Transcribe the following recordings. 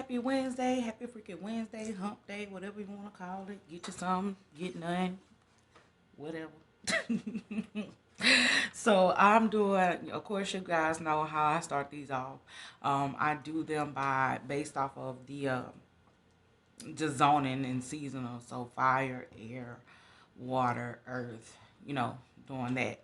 happy Wednesday. Happy freaking Wednesday, hump day, whatever you want to call it. Get you some, get none, whatever. So I'm doing, of course, you guys know how I start these off. I do them based off of the zoning and seasonal. So fire, air, water, earth, you know, doing that.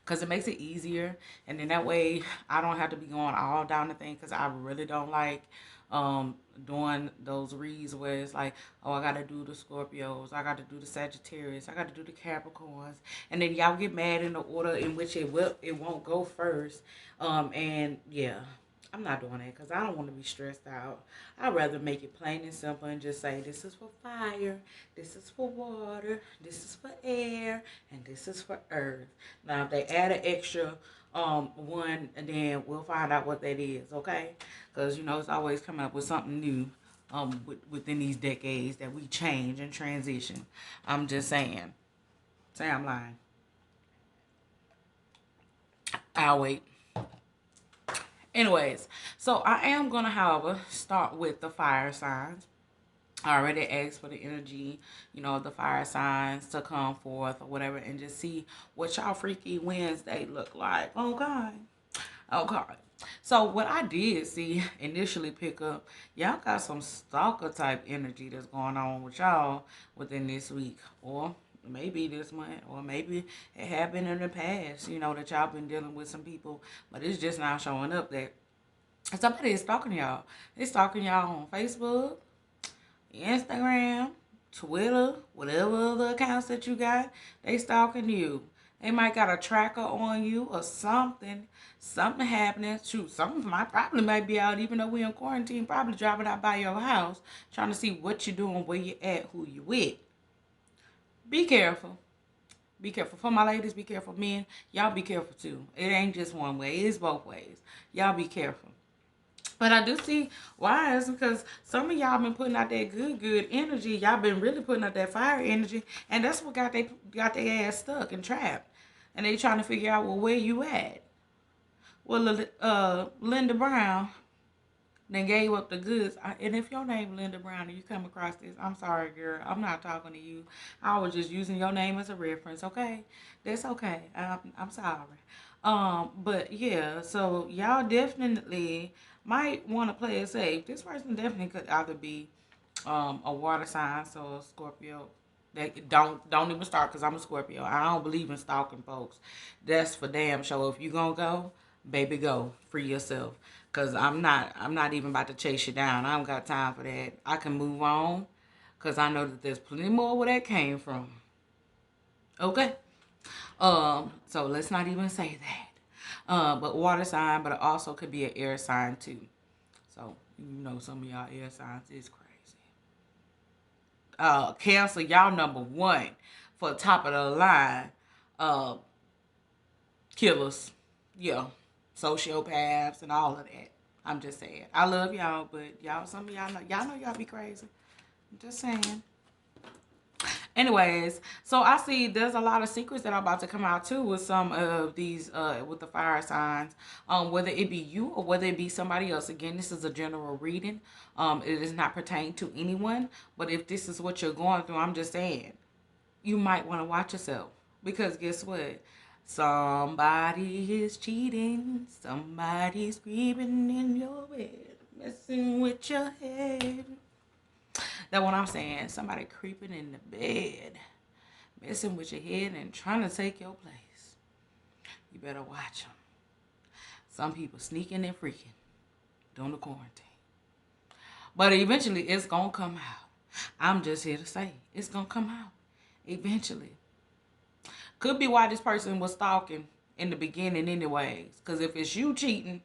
Because it makes it easier, and then that way I don't have to be going all down the thing, because I really don't like um doing those reads where it's like, oh, I gotta do the Scorpios, I gotta do the Sagittarius, I gotta do the Capricorns, and then y'all get mad in the order in which it won't go first. And yeah, I'm not doing that because I don't want to be stressed out. I'd rather make it plain and simple and just say, this is for fire, this is for water, this is for air, and this is for earth. Now, if they add an extra one, and then we'll find out what that is, okay? Because, you know, it's always coming up with something new within these decades that we change and transition. I'm just saying. Say I'm lying. I'll wait. Anyways, so I am going to, however, start with the fire signs. I already asked for the energy, you know, the fire signs to come forth or whatever, and just see what y'all freaky Wednesday look like. Oh, God. Okay. So what I did see initially pick up, y'all got some stalker type energy that's going on with y'all within this week, or maybe this month, or maybe it happened in the past, you know, that y'all been dealing with some people, but it's just now showing up that somebody is stalking y'all. They're stalking y'all on Facebook, Instagram, Twitter, whatever other accounts that you got. They stalking you. They might got a tracker on you or something. Something happening. Shoot, something might be out, even though we in quarantine, probably driving out by your house, trying to see what you're doing, where you at, who you with. Be careful. Be careful. For my ladies, be careful. Men, y'all be careful too. It ain't just one way. It's both ways. Y'all be careful. But I do see why, is because some of y'all been putting out that good energy. Y'all been really putting out that fire energy, and that's what got their ass stuck and trapped. And they trying to figure out, well, where you at? Well, Linda Brown then gave up the goods. And if your name Linda Brown and you come across this, I'm sorry, girl. I'm not talking to you. I was just using your name as a reference, okay? That's okay. I'm sorry. But yeah, so y'all definitely might want to play it safe. This person definitely could either be a water sign, so a Scorpio. They don't even start, because I'm a Scorpio. I don't believe in stalking folks. That's for damn sure. If you gonna go, baby, go free yourself. Cause I'm not even about to chase you down. I don't got time for that. I can move on, cause I know that there's plenty more where that came from. Okay. So let's not even say that. But water sign, but it also could be an air sign too. So you know some of y'all air signs is crazy. Cancer, y'all number one for top of the line. Uh, Killers, yeah, sociopaths and all of that. I'm just saying. I love y'all, but some of y'all know y'all be crazy. I'm just saying. Anyways, so I see there's a lot of secrets that are about to come out too with some of these with the fire signs. Whether it be you or whether it be somebody else. Again, this is a general reading. It is not pertaining to anyone. But if this is what you're going through, I'm just saying, you might want to watch yourself. Because guess what? Somebody is cheating. Somebody's creeping in your bed, messing with your head. That's what I'm saying. Somebody creeping in the bed, messing with your head and trying to take your place. You better watch them. Some people sneaking and freaking during the quarantine. But eventually it's going to come out. I'm just here to say it's going to come out. Eventually. Could be why this person was stalking in the beginning anyways. Because if it's you cheating,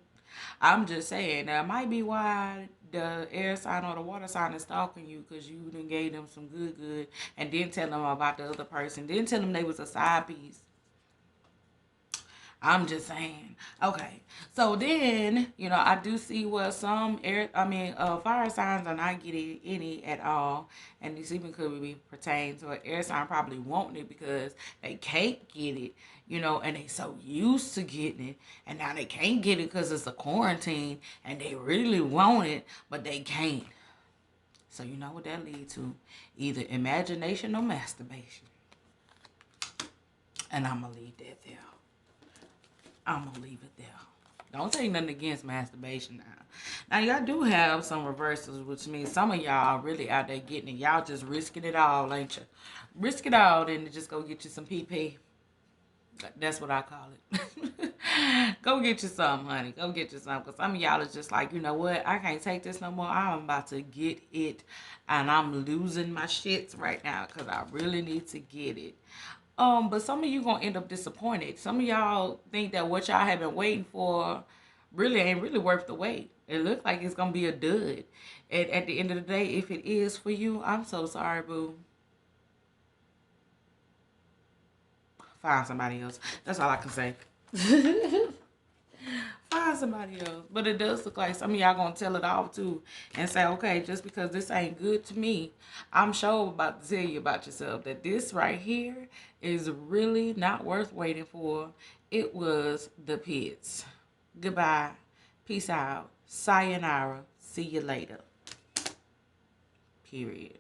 I'm just saying, that might be why the air sign or the water sign is stalking you, because you done gave them some good and didn't tell them about the other person. Didn't tell them they was a side piece. I'm just saying. Okay. So then, you know, I do see where some fire signs are not getting any at all. And this even could be pertain to an air sign probably wanting it because they can't get it. and they so used to getting it, and now they can't get it because it's a quarantine, and they really want it, but they can't. So you know what that leads to? Either imagination or masturbation. And I'm going to leave that there. I'm going to leave it there. Don't say nothing against masturbation now. Now, y'all do have some reversals, which means some of y'all really out there getting it. Y'all just risking it all, ain't you? Risk it all, then just go get you some PP. That's what I call it. Go get you some, honey. Go get you some. Because some of y'all is just like, you know what? I can't take this no more. I'm about to get it. And I'm losing my shits right now because I really need to get it. But some of you gonna end up disappointed. Some of y'all think that what y'all have been waiting for really ain't really worth the wait. It looks like it's gonna be a dud. And at the end of the day, if it is for you, I'm so sorry, boo. Find somebody else. That's all I can say. Find somebody else. But it does look like some of y'all gonna tell it off too and say, okay, just because this ain't good to me, I'm sure about to tell you about yourself that this right here is really not worth waiting for. It was the pits. Goodbye. Peace out. Sayonara. See you later. Period.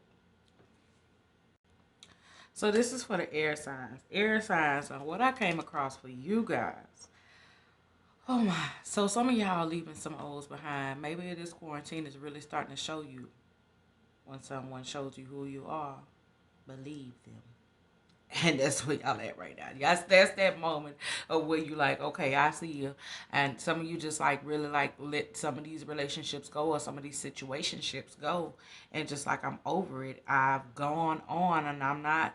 So this is for the air signs. Air signs are what I came across for you guys. Oh my. So some of y'all leaving some O's behind. Maybe this quarantine is really starting to show you. When someone shows you who you are, believe them. And that's where y'all at right now. That's that moment of where you like, okay, I see you. And some of you just like really like let some of these relationships go or some of these situationships go. And just like I'm over it. I've gone on and I'm not,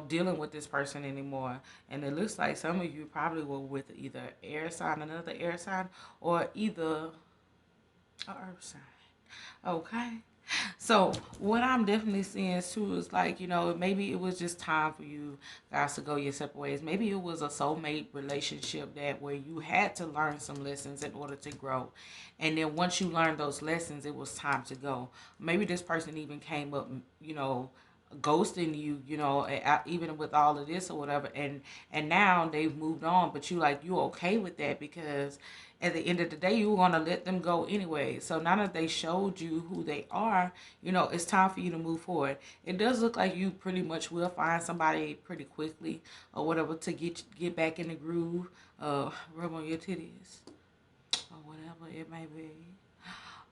dealing with this person anymore. And it looks like some of you probably were with either air sign, another air sign, or either an earth sign. Okay. So what I'm definitely seeing too is like, maybe it was just time for you guys to go your separate ways. Maybe it was a soulmate relationship that where you had to learn some lessons in order to grow. And then once you learned those lessons, it was time to go. Maybe this person even came up, ghosting you, even with all of this or whatever. And now they've moved on, but you okay with that because at the end of the day, you were going to let them go anyway. So now that they showed you who they are, it's time for you to move forward. It does look like you pretty much will find somebody pretty quickly or whatever to get back in the groove, rub on your titties or whatever it may be.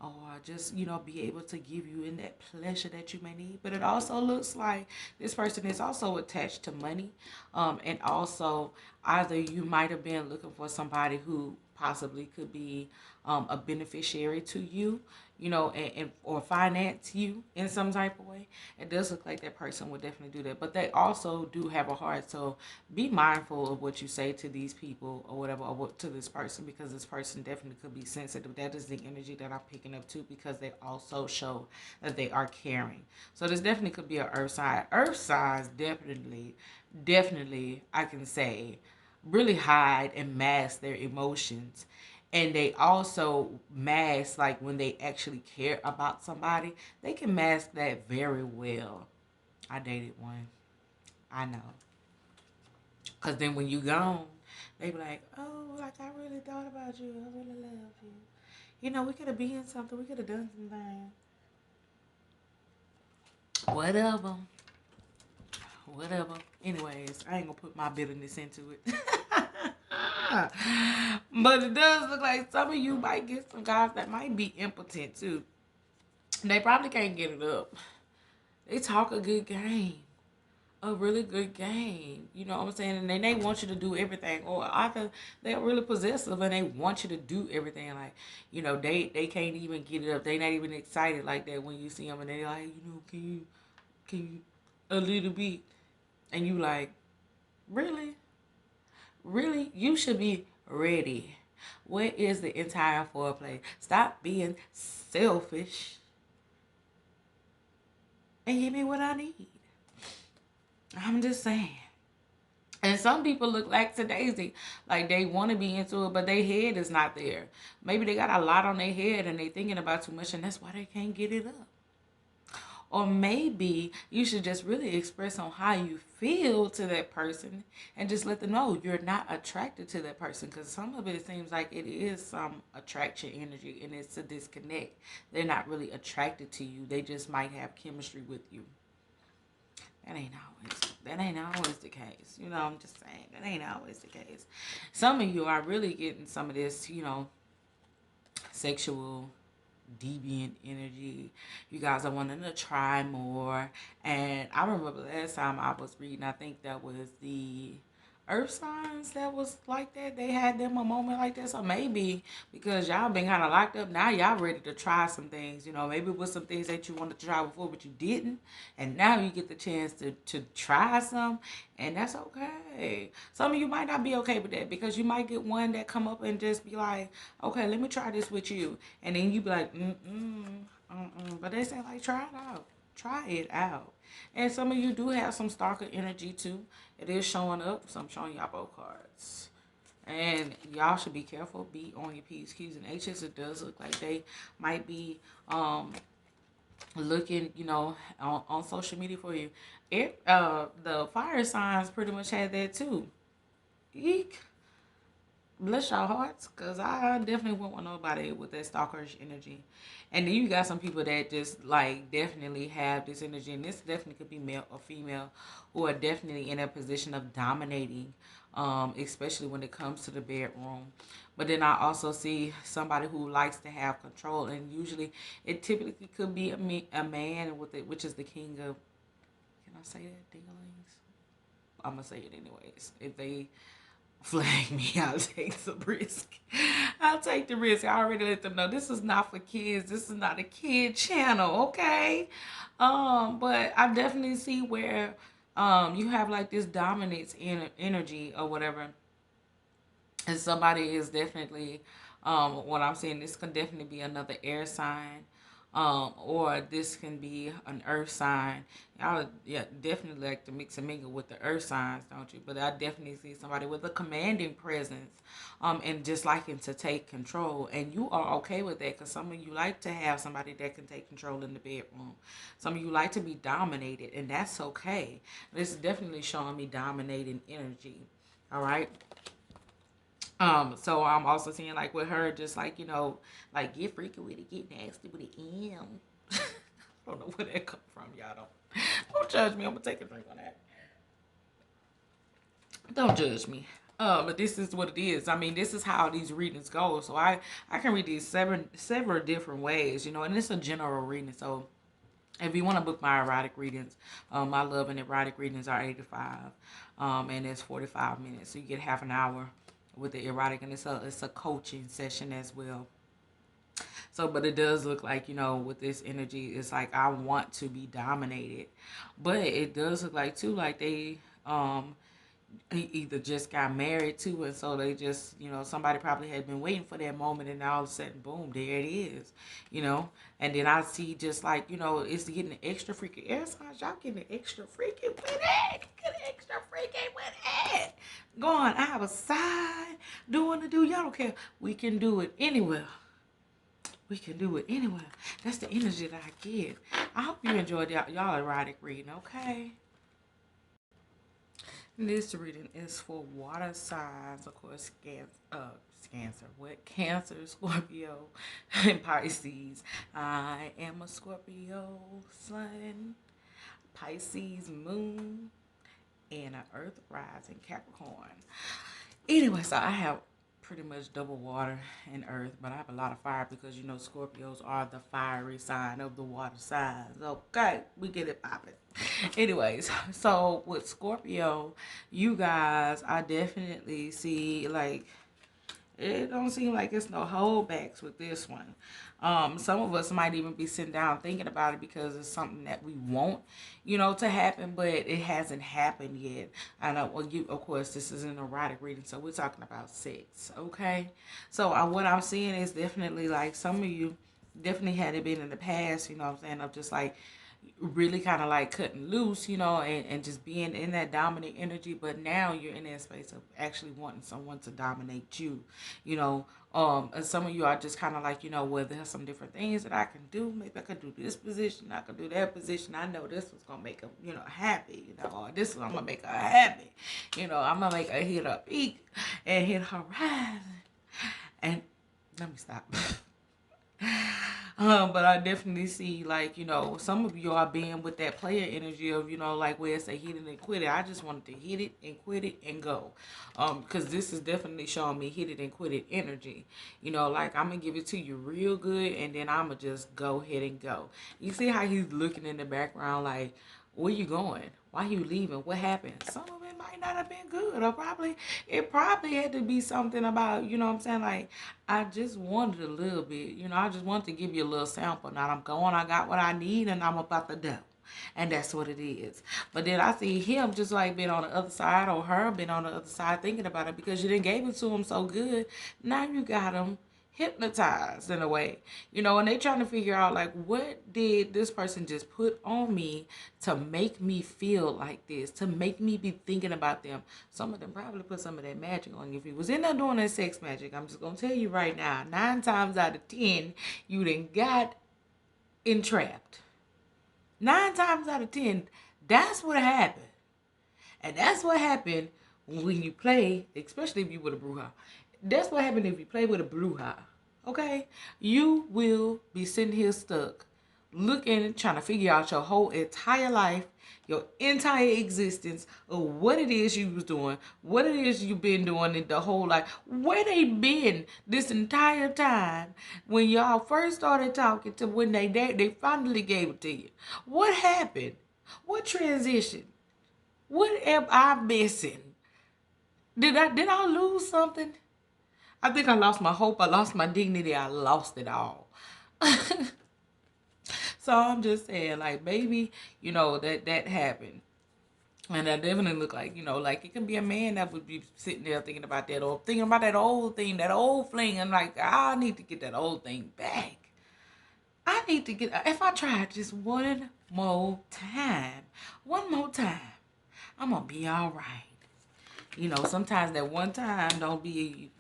Or just, be able to give you in that pleasure that you may need. But it also looks like this person is also attached to money. And also either you might have been looking for somebody who possibly could be a beneficiary to you, and or finance you in some type of way. It does look like that person would definitely do that. But they also do have a heart. So be mindful of what you say to these people or whatever, or to this person, because this person definitely could be sensitive. That is the energy that I'm picking up too, because they also show that they are caring. So this definitely could be an earth sign. Earth signs definitely, I can say, really hide and mask their emotions. And they also mask, like when they actually care about somebody, they can mask that very well. I dated one. I know. Because then when you gone, they be like, oh, like I really thought about you. I really love you. We could have been something. We could have done something. Whatever. Anyways, I ain't going to put my bitterness into it. But it does look like some of you might get some guys that might be impotent too. They probably can't get it up. They talk a good game. A really good game. You know what I'm saying? And then they want you to do everything. Or either they're really possessive and they want you to do everything. Like, they can't even get it up. They not even excited like that when you see them. And they like, can you a little bit? And you like, really? Really? You should be ready. Where is the entire foreplay? Stop being selfish and give me what I need. I'm just saying. And some people look like Daisy, like they want to be into it, but their head is not there. Maybe they got a lot on their head and they thinking about too much, and that's why they can't get it up. Or maybe you should just really express on how you feel to that person and just let them know you're not attracted to that person, because some of it seems like it is some attraction energy and it's a disconnect. They're not really attracted to you. They just might have chemistry with you. That ain't always the case. I'm just saying that ain't always the case. Some of you are really getting some of this, sexual deviant energy. You guys are wanting to try more. And I remember last time I was reading, I think that was the earth signs that was like that. They had them a moment like that. So maybe because y'all been kind of locked up, now y'all ready to try some things. Maybe with some things that you wanted to try before but you didn't, and now you get the chance to try some, and that's okay. Some of you might not be okay with that, because you might get one that come up and just be like, okay, let me try this with you, and then you be like, but they say, like, try it out. Try it out. And some of you do have some stalker energy too. It is showing up. So I'm showing y'all both cards. And y'all should be careful. Be on your P's, Q's, and H's. It does look like they might be looking, on social media for you. The fire signs pretty much had that too. Eek. Bless your hearts, because I definitely wouldn't want nobody with that stalkerish energy. And then you got some people that just, like, definitely have this energy, and this definitely could be male or female, who are definitely in a position of dominating, especially when it comes to the bedroom. But then I also see somebody who likes to have control, and usually it typically could be a man with it, which is the king of, can I say that, dinglings? I'm gonna say it anyways. If they flag me, I'll take the risk. I'll take the risk. I already let them know this is not for kids. This is not a kid channel, okay? But I definitely see where you have like this dominance energy or whatever, and somebody is definitely what I'm saying, this can definitely be another air sign, or this can be an earth sign. Y'all, yeah, definitely like to mix and mingle with the earth signs, don't you? But I definitely see somebody with a commanding presence, and just liking to take control, and you are okay with that, because some of you like to have somebody that can take control in the bedroom. Some of you like to be dominated, and that's okay. This is definitely showing me dominating energy. All right. So I'm also seeing, like, with her, just like, like, get freaky with it, get nasty with it. I don't know where that come from, y'all. Don't judge me. I'm gonna take a drink on that. Don't judge me. But this is what it is. I mean, this is how these readings go. So I can read these several different ways, and it's a general reading. So if you want to book my erotic readings, my love and erotic readings are 85, and it's 45 minutes. So you get half an hour with the erotic, and it's a coaching session as well. So, but it does look like, with this energy, it's like I want to be dominated, but it does look like too, like they he either just got married too, and so they just, somebody probably had been waiting for that moment, and all of a sudden, boom, there it is, you know. And then I see just like, it's getting extra freaky. Air signs, y'all getting extra freaky with it. Get extra freaky with it. Going outside, doing the do. Y'all don't care. We can do it anywhere. We can do it anywhere. That's the energy that I give. I hope you enjoyed y'all erotic reading, okay? This reading is for water signs, of course, Cancer. What? Cancer, Scorpio, and Pisces. I am a Scorpio sun, Pisces moon, and an Earth rising Capricorn. Anyway, so I have pretty much double water and earth, but I have a lot of fire because Scorpios are the fiery sign of the water signs. Okay, we get it popping. Anyways, so with Scorpio, you guys, I definitely see, like, it don't seem like it's no holdbacks with this one. Some of us might even be sitting down thinking about it because it's something that we want, to happen, but it hasn't happened yet. I know, well, of course, this is an erotic reading, so we're talking about sex, okay? So what I'm seeing is definitely, like, some of you definitely had it been in the past, what I'm saying, of just like really kind of like cutting loose, and just being in that dominant energy. But now you're in that space of actually wanting someone to dominate you, you know, And some of you are just kind of like, well, there's some different things that I can do. Maybe I could do this position. I could do that position. I know this was going to make them, happy, or this one I'm going to make her happy. I'm going to make her hit her peak and hit her rise. And let me stop. But I definitely see, like, some of you are being with that player energy of, like where it's a hit it and quit it. I just wanted to hit it and quit it and go. Because this is definitely showing me hit it and quit it energy. Like I'm going to give it to you real good and then I'm going to just go ahead and go. You see how he's looking in the background like, where you going? Why you leaving? What happened? Some of it might not have been good, or it probably had to be something about, what I'm saying? Like, I just wanted a little bit, I just wanted to give you a little sample. Now I'm going, I got what I need, and I'm about to do. And that's what it is. But then I see him just like being on the other side, or her being on the other side thinking about it, because you didn't gave it to him so good. Now you got him hypnotized in a way, and they trying to figure out like, what did this person just put on me to make me feel like this, to make me be thinking about them. Some of them probably put some of that magic on you. If you was in there doing that sex magic, I'm just gonna tell you right now, 9 times out of 10 you done got entrapped. 9 times out of 10, that's what happened. And that's what happened when you play, especially if you with a bruja. That's what happened if you play with a bruja. Okay? You will be sitting here stuck, looking, trying to figure out your whole entire life, your entire existence of what it is you was doing, what it is you've been doing in the whole life, where they been this entire time when y'all first started talking to when they finally gave it to you. What happened? What transition? What am I missing? Did I lose something? I think I lost my hope. I lost my dignity. I lost it all. So I'm just saying, like, maybe, that happened. And that definitely look like, like it could be a man that would be sitting there thinking about that, or thinking about that old thing, that old fling, and like, I need to get that old thing back. I need to get, if I try just one more time, I'm going to be all right. Sometimes that one time don't be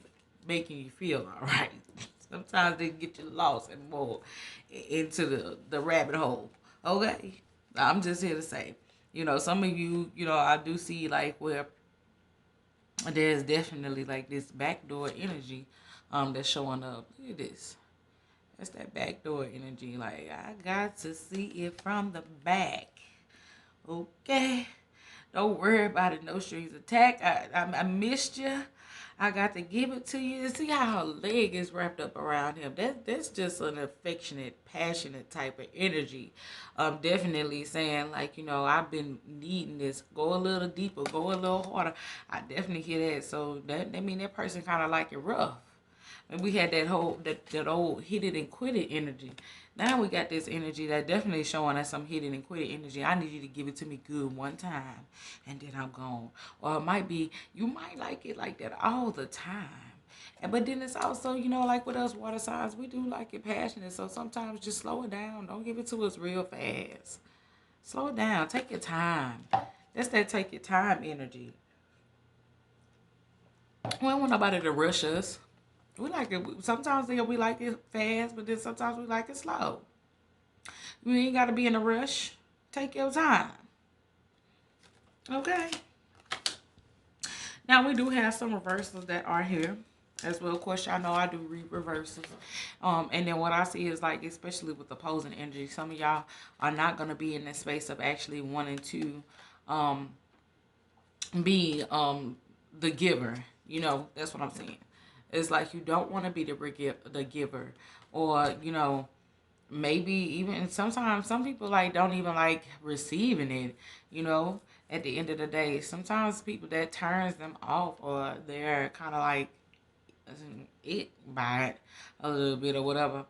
making you feel all right. Sometimes they get you lost and more into the rabbit hole. Okay? I'm just here to say, some of you, I do see like where there's definitely like this backdoor energy that's showing up. Look at this. That's that backdoor energy. Like, I got to see it from the back. Okay? Don't worry about it. No strings attached. I missed you. I got to give it to you. See how her leg is wrapped up around him. That's just an affectionate, passionate type of energy. Definitely saying like, I've been needing this. Go a little deeper. Go a little harder. I definitely hear that. So that mean that person kind of like it rough. And we had that old hit it and quit it energy. Now we got this energy that definitely showing us some hit it and quit it energy. I need you to give it to me good one time, and then I'm gone. Or it might be, you might like it like that all the time. But then it's also, like with us water signs, we do like it passionate. So sometimes just slow it down. Don't give it to us real fast. Slow it down. Take your time. That's that take your time energy. We don't want nobody to rush us. We like it. Sometimes we like it fast, but then sometimes we like it slow. You ain't got to be in a rush. Take your time. Okay. Now we do have some reversals that are here as well. Of course, y'all know I do read reversals. And then what I see is like, especially with opposing energy, some of y'all are not going to be in the space of actually wanting to be the giver. That's what I'm saying. It's like you don't want to be the giver, or maybe even sometimes some people like don't even like receiving it. At the end of the day, sometimes people that turns them off, or they're kind of like it by it a little bit or whatever.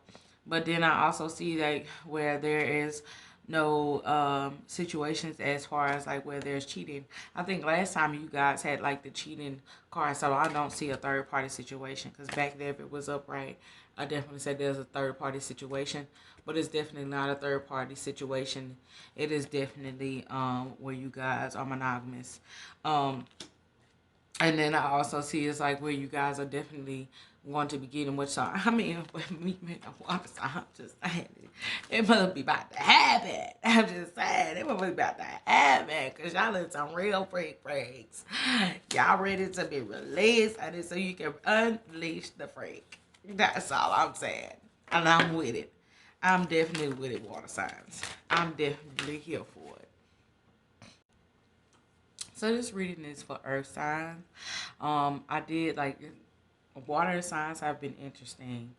But then I also see like where there is no situations as far as like where there's cheating. I think last time you guys had like the cheating card, so I don't see a third party situation, because back there if it was upright, I definitely said there's a third party situation, but it's definitely not a third party situation. It is definitely where you guys are monogamous. And then I also see it's like where you guys are definitely going to be getting what y'all. I mean, me being a water sign, I'm just saying it must be about to happen. I'm just saying it must be about to happen because y'all in some real freaks. Y'all ready to be released, and so you can unleash the freak. That's all I'm saying, and I'm with it. I'm definitely with it, water signs. I'm definitely here for it. So this reading is for earth signs. I did like water signs have been interesting.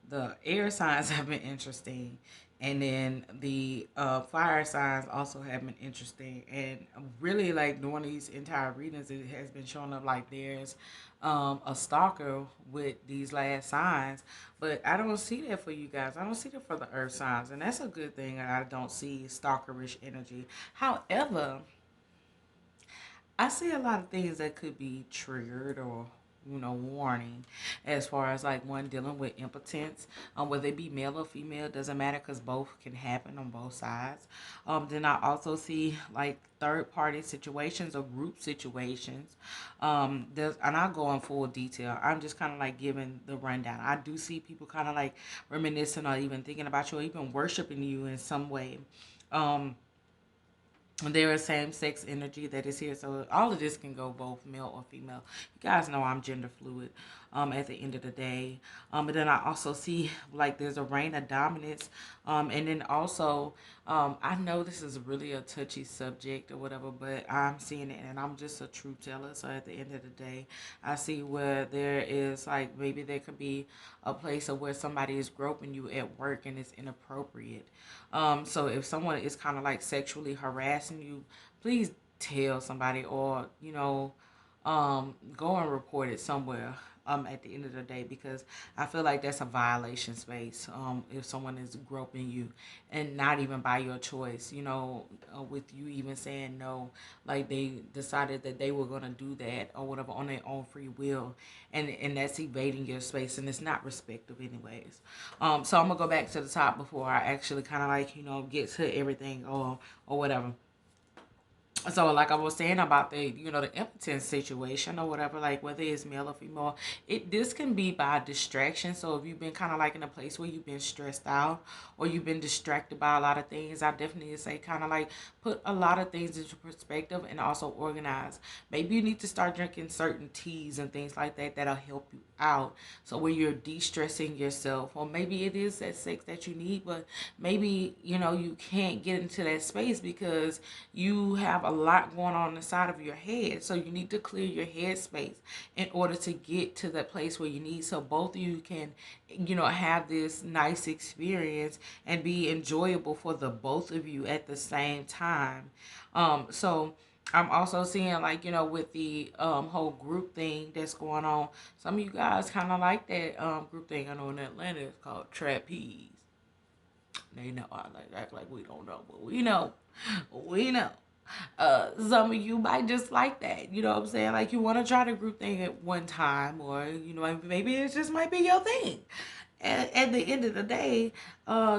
The air signs have been interesting. And then the fire signs also have been interesting. And really, like during these entire readings, it has been showing up like there's a stalker with these last signs. But I don't see that for you guys. I don't see that for the earth signs. And that's a good thing. I don't see stalkerish energy. However, I see a lot of things that could be triggered or warning as far as like one dealing with impotence, whether it be male or female, doesn't matter because both can happen on both sides. Then I also see like third party situations or group situations. And I'll go in full detail. I'm just kind of like giving the rundown. I do see people kind of like reminiscing or even thinking about you or even worshiping you in some way. Um, there is same sex energy that is here. So all of this can go both male or female. You guys know I'm gender fluid at the end of the day. But then I also see like there's a reign of dominance. And then also, I know this is really a touchy subject or whatever, but I'm seeing it and I'm just a truth teller. So at the end of the day, I see where there is like maybe there could be a place of where somebody is groping you at work and it's inappropriate. So if someone is kind of like sexually harassing you, please tell somebody or, go and report it somewhere at the end of the day because I feel like that's a violation space if someone is groping you and not even by your choice, with you even saying no, like they decided that they were going to do that or whatever on their own free will and that's evading your space and it's not respectful anyways. So I'm gonna go back to the top before I actually kind of like get to everything or whatever. So like I was saying about the the impotence situation or whatever, like whether it's male or female, this can be by distraction. So if you've been kind of like in a place where you've been stressed out or you've been distracted by a lot of things, I definitely say kind of like put a lot of things into perspective and also organize. Maybe you need to start drinking certain teas and things like that that'll help you out. So where you're de-stressing yourself, or maybe it is that sex that you need, but maybe you can't get into that space because you have a lot going on inside of your head. So you need to clear your head space in order to get to that place where you need, so both of you can have this nice experience and be enjoyable for the both of you at the same time. So I'm also seeing like with the whole group thing that's going on. Some of you guys kind of like that group thing. I know in Atlanta it's called trapeze. They know I like act like we don't know, but we know. We know. Some of you might just like that. You know what I'm saying? Like you want to try the group thing at one time, or maybe it just might be your thing. And at the end of the day,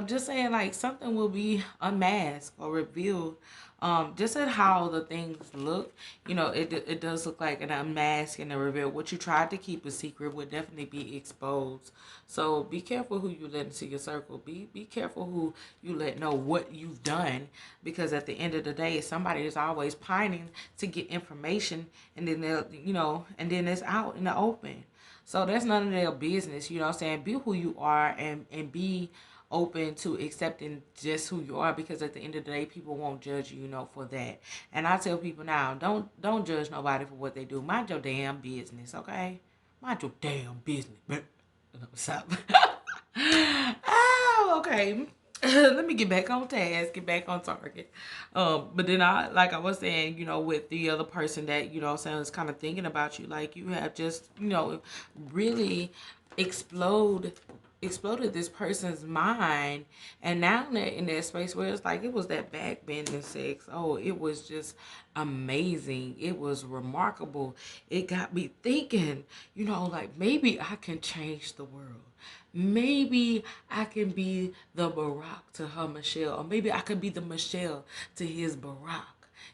just saying like something will be unmasked or revealed. Just at how the things look, it does look like an unmask and a reveal. What you tried to keep a secret would definitely be exposed. So be careful who you let into your circle. Be careful who you let know what you've done, because at the end of the day, somebody is always pining to get information, and then and then it's out in the open. So that's none of their business. You know what I'm saying? Be who you are and be open to accepting just who you are, because at the end of the day people won't judge you, for that. And I tell people now, don't judge nobody for what they do. Mind your damn business, okay? Mind your damn business. What's up? Oh, okay. Let me get back on task, get back on target. But then like I was saying, with the other person that, I'm saying is kind of thinking about you, like you have just, really explode exploded this person's mind, and now they're in that space where it's like it was that backbending sex. Oh, it was just amazing. It was remarkable. It got me thinking, like maybe I can change the world. Maybe I can be the Barack to her Michelle, or maybe I could be the Michelle to his Barack.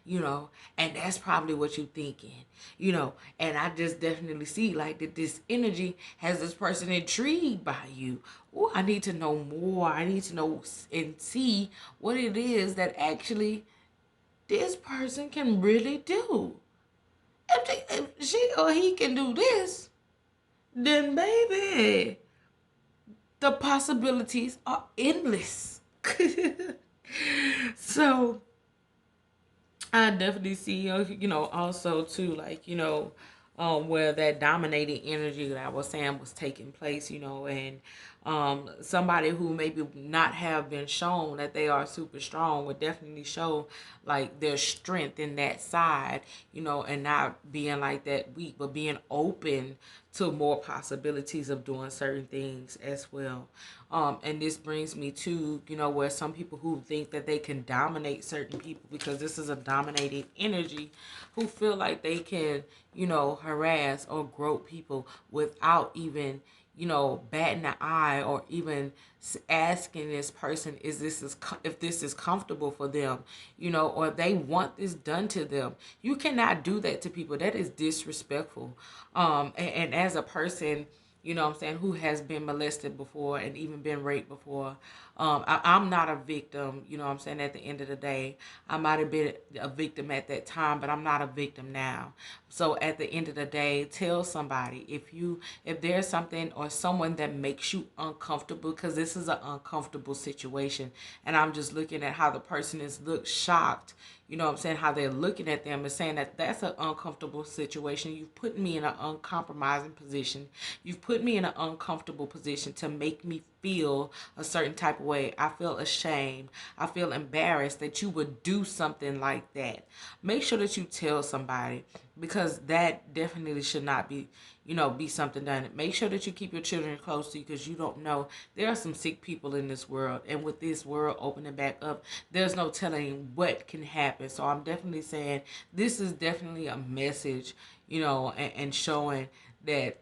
you know, and that's probably what you're thinking, you know. And I just definitely see like that this energy has this person intrigued by you. Oh, I need to know more. I need to know and see what it is that actually this person can really do. If she or he can do this, then baby, the possibilities are endless. So I definitely see, you know, also too, like, you know, where that dominating energy that I was saying was taking place, you know, and somebody who maybe not have been shown that they are super strong would definitely show like their strength in that side, you know, and not being like that weak, but being open to more possibilities of doing certain things as well. And this brings me to, you know, where some people who think that they can dominate certain people because this is a dominating energy, who feel like they can, you know, harass or grope people without even, you know, batting an eye or even asking this person, if this is comfortable for them, you know, or they want this done to them. You cannot do that to people. That is disrespectful. And as a person, you know what I'm saying, who has been molested before and even been raped before. I'm not a victim, you know what I'm saying, at the end of the day. I might have been a victim at that time, but I'm not a victim now. So at the end of the day, tell somebody if there's something or someone that makes you uncomfortable, because this is an uncomfortable situation. And I'm just looking at how the person is look shocked, you know what I'm saying, how they're looking at them and saying that that's an uncomfortable situation. You've put me in an uncompromising position. You've put me in an uncomfortable position to make me feel a certain type of way. I feel ashamed. I feel embarrassed that you would do something like that. Make sure that you tell somebody, because that definitely should not be, you know, be something done. Make sure that you keep your children close to you, because you don't know. There are some sick people in this world, and with this world opening back up, there's no telling what can happen. So I'm definitely saying this is definitely a message, you know, and showing that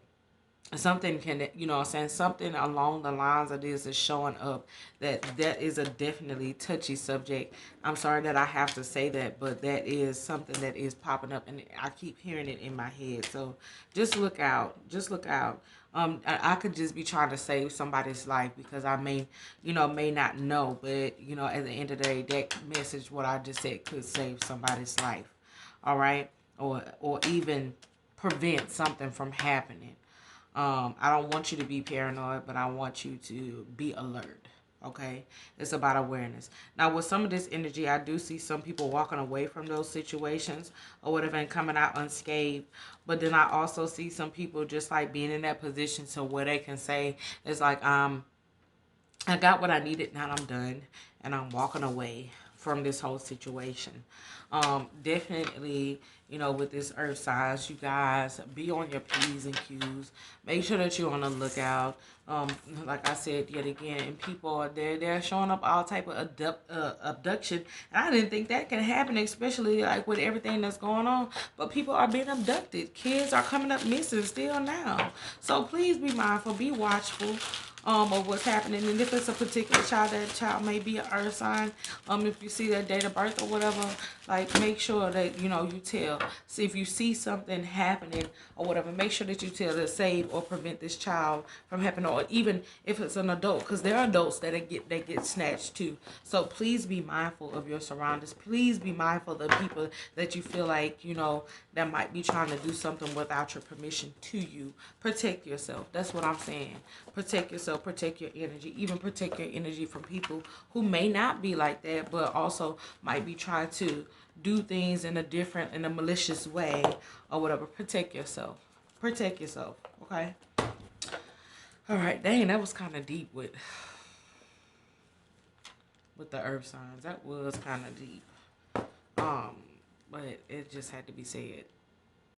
something can, you know what I'm saying, something along the lines of this is showing up, that is a definitely touchy subject. I'm sorry that I have to say that, but that is something that is popping up and I keep hearing it in my head. So just look out, just look out. I could just be trying to save somebody's life, because I may, you know, may not know, but you know, at the end of the day, that message, what I just said, could save somebody's life. All right, or even prevent something from happening. I don't want you to be paranoid, but I want you to be alert. Okay, it's about awareness. Now, with some of this energy, I do see some people walking away from those situations or whatever and coming out unscathed. But then I also see some people just like being in that position to where they can say, it's like, I got what I needed. Now I'm done, and I'm walking away from this whole situation. Definitely, you know, with this earth signs, you guys be on your P's and Q's. Make sure that you're on the lookout. Like I said yet again, and people are there. They're showing up all type of abduction, and I didn't think that can happen, especially like with everything that's going on. But people are being abducted. Kids are coming up missing still now. So please be mindful. Be watchful of what's happening. And if it's a particular child, that child may be an earth sign. If you see their date of birth or whatever, like make sure that, you know, you tell. See if you see something happening or whatever, make sure that you tell to save or prevent this child from happening. Or even if it's an adult, because there are adults that get snatched too. So please be mindful of your surroundings. Please be mindful of the people that you feel like, you know, that might be trying to do something without your permission to you. Protect yourself. That's what I'm saying. Protect yourself. Protect your energy. Even protect your energy from people who may not be like that, but also might be trying to do things in a malicious way or whatever. Protect yourself. Protect yourself. Okay. All right. Dang, that was kind of deep with the earth signs. That was kind of deep. Um, but it just had to be said.